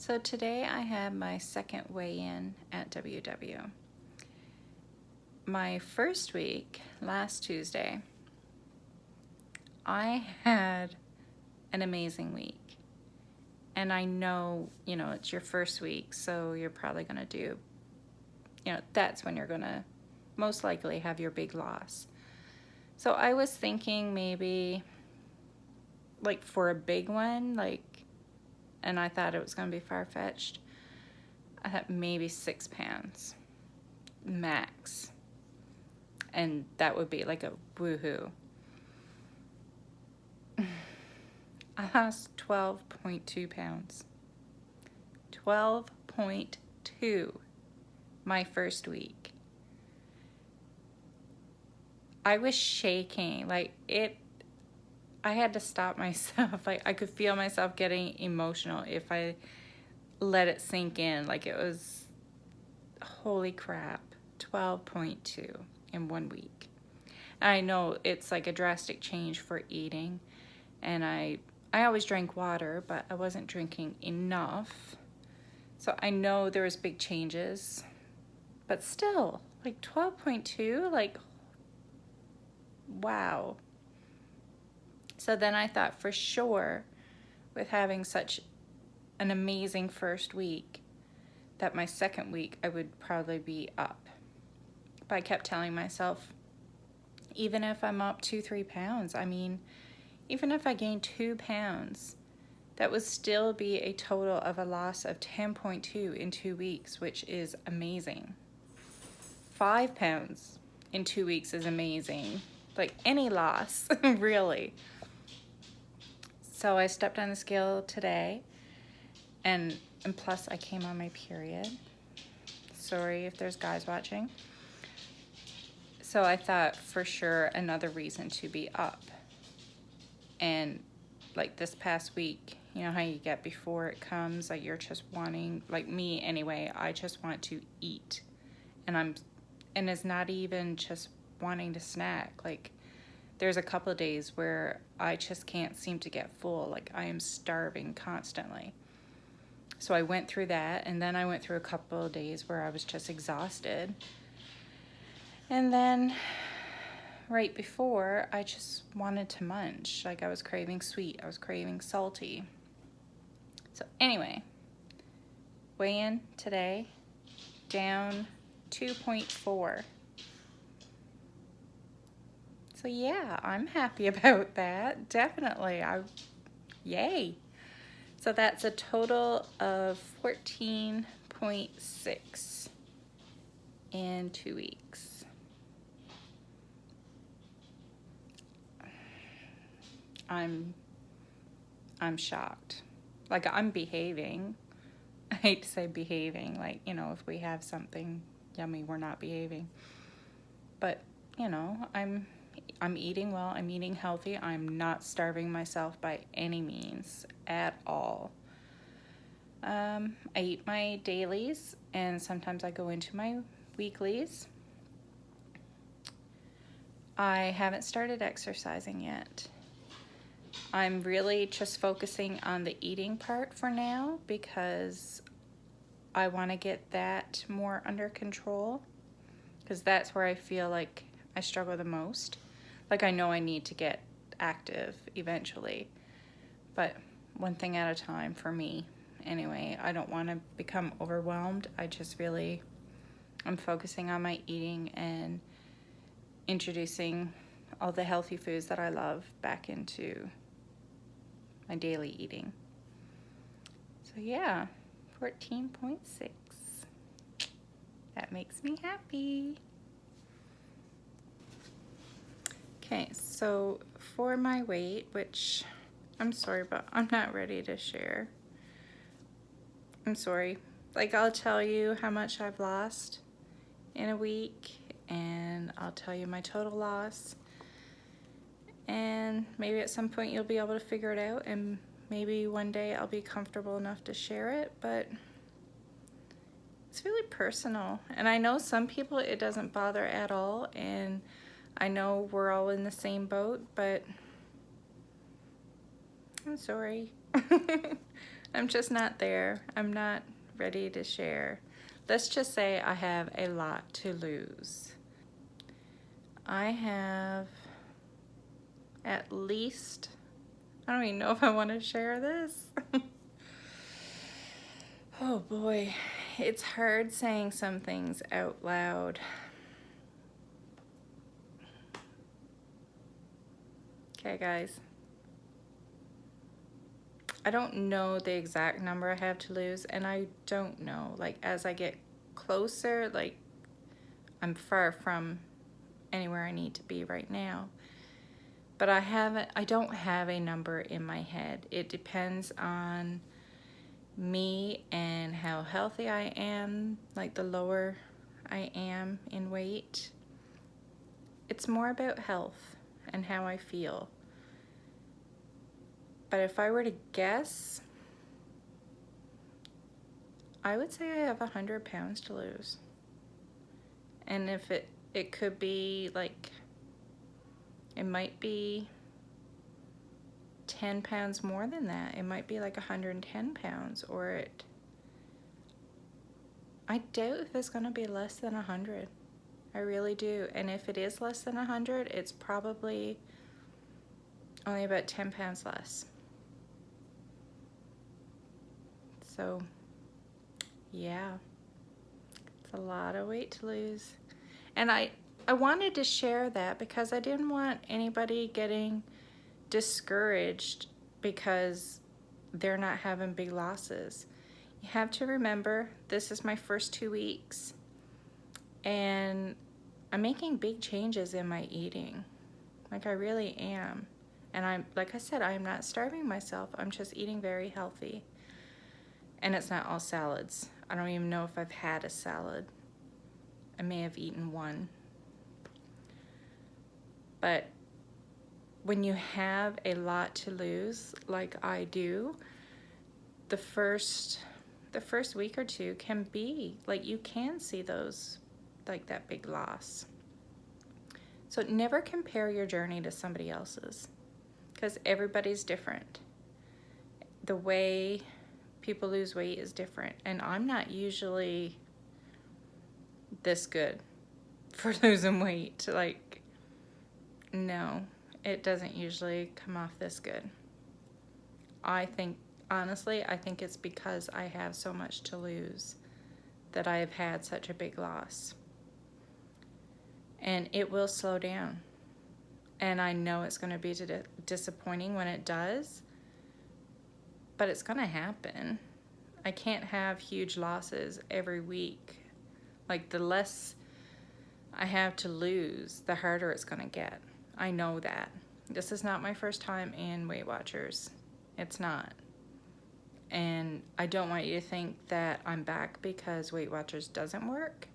So today I had my second weigh-in at WW. My first week, last Tuesday, I had an amazing week. And I know, it's your first week, so you're probably going to do, that's when you're going to most likely have your big loss. So I was thinking maybe, like for a big one, and I thought it was going to be far-fetched, I thought maybe 6 pounds, max. And that would be like a woohoo. I lost 12.2 pounds. 12.2 my first week. I was shaking. I had to stop myself. I could feel myself getting emotional if I let it sink in. It was, holy crap, 12.2 in 1 week. And I know it's like a drastic change for eating. And I always drank water, but I wasn't drinking enough. So I know there was big changes. But still, 12.2, wow. So then I thought for sure, with having such an amazing first week, that my second week I would probably be up. But I kept telling myself, even if I'm up 2-3 pounds, even if I gained 2 pounds, that would still be a total of a loss of 10.2 in 2 weeks, which is amazing. 5 pounds in 2 weeks is amazing. Any loss, really. So I stepped on the scale today, and plus I came on my period. Sorry if there's guys watching. So I thought for sure another reason to be up. And this past week, you know how you get before it comes, you're just wanting, me anyway, I just want to eat. And it's not even just wanting to snack. There's a couple of days where I just can't seem to get full. I am starving constantly. So I went through that, and then I went through a couple of days where I was just exhausted. And then right before, I just wanted to munch. I was craving sweet. I was craving salty. So anyway, weigh-in today, down 2.4. So yeah, I'm happy about that. Definitely. Yay. So that's a total of 14.6 in 2 weeks. I'm shocked. I'm behaving. I hate to say behaving, if we have something yummy, we're not behaving. But, I'm eating well, I'm eating healthy, I'm not starving myself by any means at all. I eat my dailies, and sometimes I go into my weeklies. I haven't started exercising yet. I'm really just focusing on the eating part for now because I want to get that more under control, because that's where I feel like I struggle the most. I know I need to get active eventually, but one thing at a time for me. Anyway, I don't want to become overwhelmed. I'm focusing on my eating and introducing all the healthy foods that I love back into my daily eating. So yeah, 14.6. That makes me happy. Okay, so for my weight, which I'm sorry, but I'm not ready to share. I'm sorry. I'll tell you how much I've lost in a week, and I'll tell you my total loss. And maybe at some point you'll be able to figure it out, and maybe one day I'll be comfortable enough to share it, but it's really personal. And I know some people it doesn't bother at all, and I know we're all in the same boat, but I'm sorry. I'm just not there. I'm not ready to share. Let's just say I have a lot to lose. I have at least, I don't even know if I want to share this. Oh boy, it's hard saying some things out loud. Okay, guys. I don't know the exact number I have to lose, and I don't know, like, as I get closer, like, I'm far from anywhere I need to be right now. But I don't have a number in my head. It depends on me and how healthy I am, like the lower I am in weight. It's more about health and how I feel. But if I were to guess, I would say I have 100 pounds to lose. And if it could be like, it might be 10 pounds more than that. It might be like 110 pounds, or I doubt if it's gonna be less than 100. I really do. And if it is less than 100, it's probably only about 10 pounds less. So, yeah, it's a lot of weight to lose. And I wanted to share that because I didn't want anybody getting discouraged because they're not having big losses. You have to remember, this is my first 2 weeks, and I'm making big changes in my eating. Like, I really am. And like I said, I'm not starving myself. I'm just eating very healthy. And it's not all salads. I don't even know if I've had a salad. I may have eaten one. But when you have a lot to lose, like I do, the first week or two can be, like, you can see those, like, that big loss. So never compare your journey to somebody else's, because everybody's different. The way people lose weight is different, and I'm not usually this good for losing weight. Like, no, it doesn't usually come off this good. Honestly, I think it's because I have so much to lose that I have had such a big loss. And it will slow down. And I know it's going to be disappointing when it does, but it's going to happen. I can't have huge losses every week. Like, the less I have to lose, the harder it's going to get. I know that. This is not my first time in Weight Watchers. It's not. And I don't want you to think that I'm back because Weight Watchers doesn't work.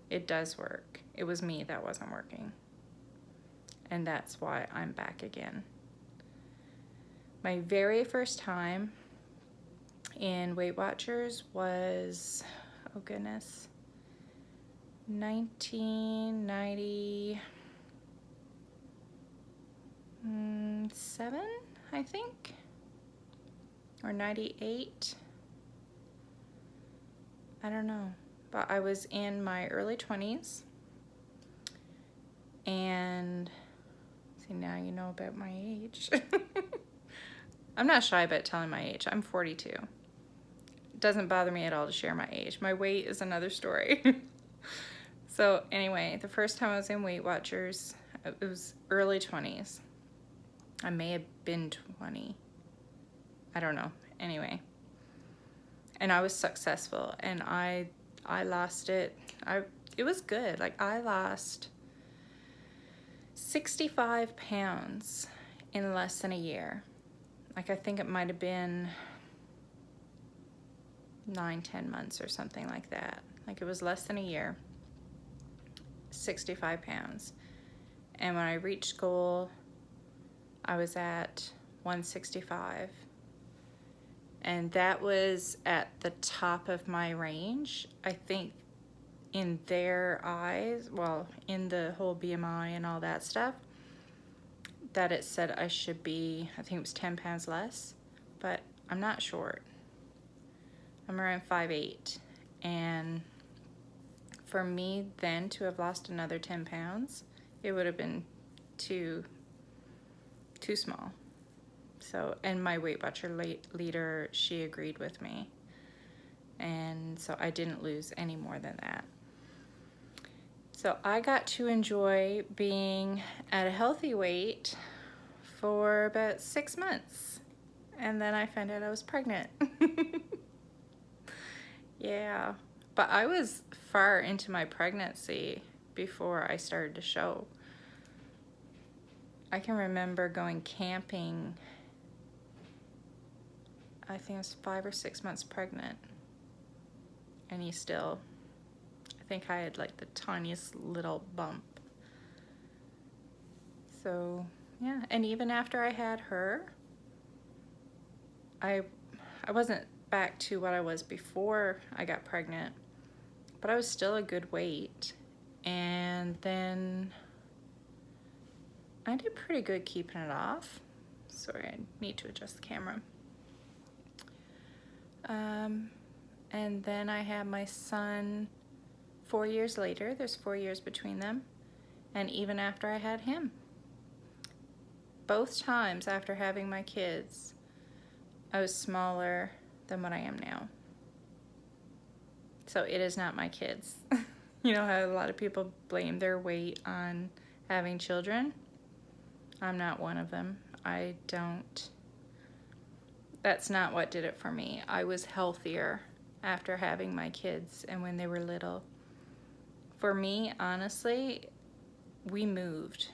It does work. It was me that wasn't working. And that's why I'm back again. My very first time in Weight Watchers was, oh goodness, 1997, I think, or 98. I don't know, but I was in my early 20s, and see, now you know about my age. I'm not shy about telling my age. I'm 42. It doesn't bother me at all to share my age. My weight is another story. So anyway, the first time I was in Weight Watchers, it was early 20s. I may have been 20. I don't know. Anyway. And I was successful, and I lost it. It was good. Like, I lost 65 pounds in less than a year. Like, I think it might have been 9-10 months or something like that. Like, it was less than a year. 65 pounds. And when I reached goal, I was at 165. And that was at the top of my range. I think in their eyes, well, in the whole BMI and all that stuff, that it said I should be, I think it was 10 pounds less, but I'm not short. I'm around 5'8", and for me then to have lost another 10 pounds, it would have been too small. So, and my Weight Watcher leader, she agreed with me, and so I didn't lose any more than that. So I got to enjoy being at a healthy weight for about 6 months, and then I found out I was pregnant. Yeah, but I was far into my pregnancy before I started to show. I can remember going camping, I think I was 5 or 6 months pregnant, and I think I had like the tiniest little bump. So yeah, and even after I had her, I wasn't back to what I was before I got pregnant, but I was still a good weight. And then I did pretty good keeping it off. Sorry, I need to adjust the camera. And then I had my son 4 years later. There's 4 years between them. And even after I had him, both times after having my kids, I was smaller than what I am now. So it is not my kids. You know how a lot of people blame their weight on having children? I'm not one of them. That's not what did it for me. I was healthier after having my kids and when they were little. For me, honestly, we moved.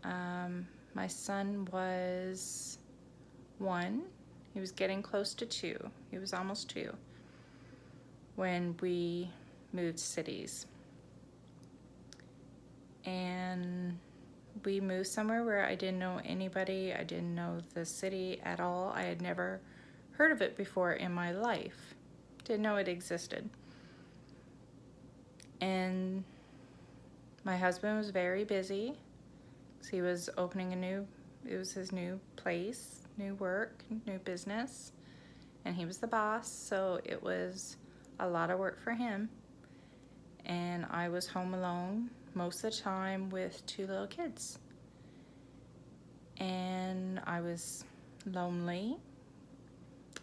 My son was 1. He was getting close to 2. He was almost 2 when we moved cities. And we moved somewhere where I didn't know anybody. I didn't know the city at all. I had never heard of it before in my life. Didn't know it existed. And my husband was very busy. He was opening it was his new place, new work, new business, and he was the boss, so it was a lot of work for him. And I was home alone most of the time with 2 little kids. And I was lonely,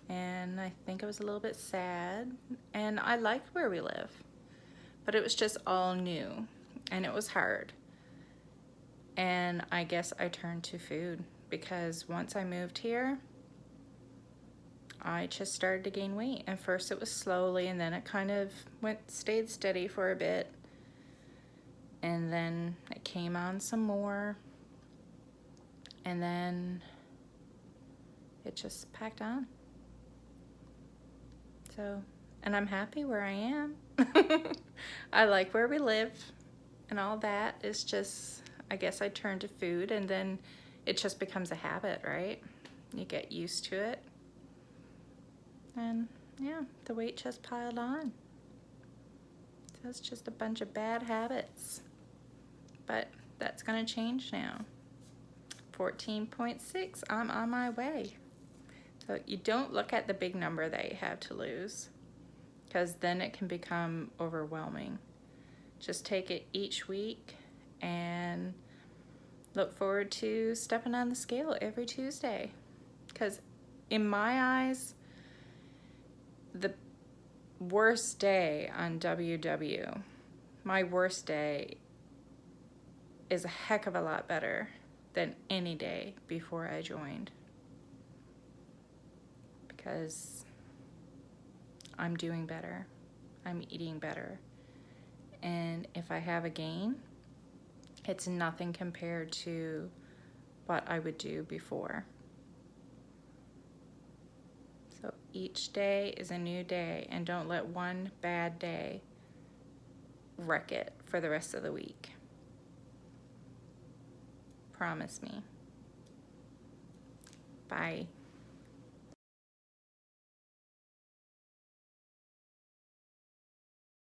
and I think I was a little bit sad, and I liked where we live, but it was just all new, and it was hard. And I guess I turned to food, because once I moved here, I just started to gain weight. And first it was slowly, and then it kind of stayed steady for a bit. And then it came on some more. And then it just packed on. So, and I'm happy where I am. I like where we live and all that. It's just, I guess I turned to food, and then it just becomes a habit, right? You get used to it. And yeah, the weight just piled on. So it's just a bunch of bad habits. But that's gonna change now. 14.6, I'm on my way. So you don't look at the big number that you have to lose, because then it can become overwhelming. Just take it each week and look forward to stepping on the scale every Tuesday. Because in my eyes, the worst day on WW, my worst day is a heck of a lot better than any day before I joined, because I'm doing better, I'm eating better, and if I have a gain, it's nothing compared to what I would do before. So each day is a new day, and don't let one bad day wreck it for the rest of the week. Promise me. Bye.